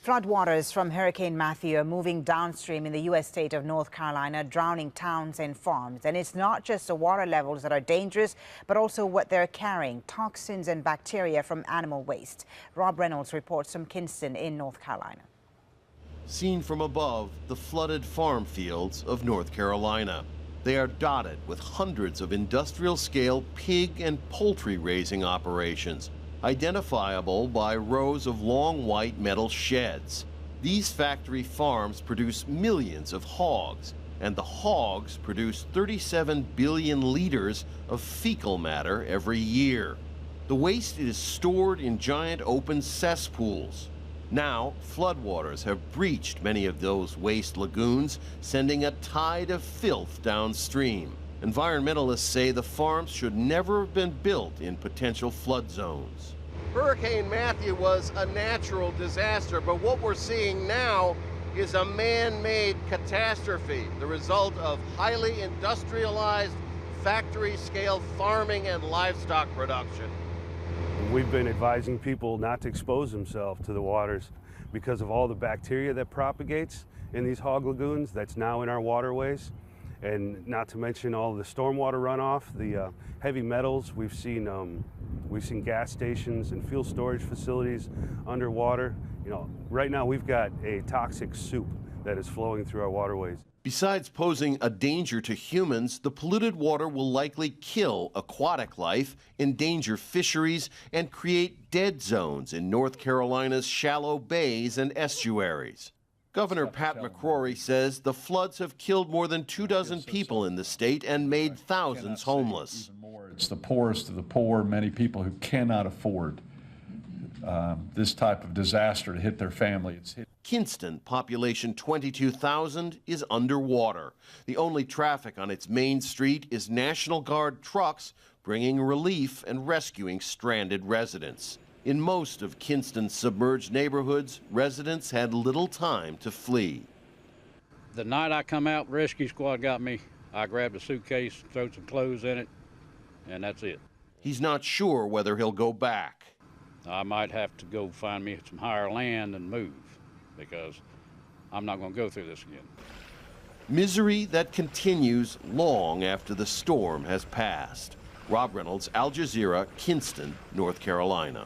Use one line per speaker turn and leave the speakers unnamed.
Floodwaters from Hurricane Matthew are moving downstream in the U.S. state of North Carolina, drowning towns and farms. And it's not just the water levels that are dangerous, but also what they're carrying, toxins and bacteria from animal waste. Rob Reynolds reports from Kinston in North Carolina.
Seen from above, the flooded farm fields of North Carolina. They are dotted with hundreds of industrial-scale pig and poultry raising operations, identifiable by rows of long white metal sheds. These factory farms produce millions of hogs, and the hogs produce 37 billion liters of fecal matter every year. The waste is stored in giant open cesspools. Now, floodwaters have breached many of those waste lagoons, sending a tide of filth downstream. Environmentalists say the farms should never have been built in potential flood zones. Hurricane Matthew was a natural disaster, but what we're seeing now is a man-made catastrophe, the result of highly industrialized factory-scale farming and livestock production.
We've been advising people not to expose themselves to the waters because of all the bacteria that propagates in these hog lagoons that's now in our waterways. And not to mention all the stormwater runoff, the heavy metals. We've seen gas stations and fuel storage facilities underwater. You know, right now we've got a toxic soup that is flowing through our waterways.
Besides posing a danger to humans, the polluted water will likely kill aquatic life, endanger fisheries, and create dead zones in North Carolina's shallow bays and estuaries. Governor Pat McCrory says the floods have killed more than 24 people in the state and made thousands homeless.
It's the poorest of the poor, many people who cannot afford this type of disaster to hit their family.
Kinston, population 22,000, is underwater. The only traffic on its main street is National Guard trucks bringing relief and rescuing stranded residents. In most of Kinston's submerged neighborhoods, residents had little time to flee.
The night I come out, rescue squad got me. I grabbed a suitcase, threw some clothes in it, and that's it.
He's not sure whether he'll go back.
I might have to go find me some higher land and move, because I'm not going to go through this again.
Misery that continues long after the storm has passed. Rob Reynolds, Al Jazeera, Kinston, North Carolina.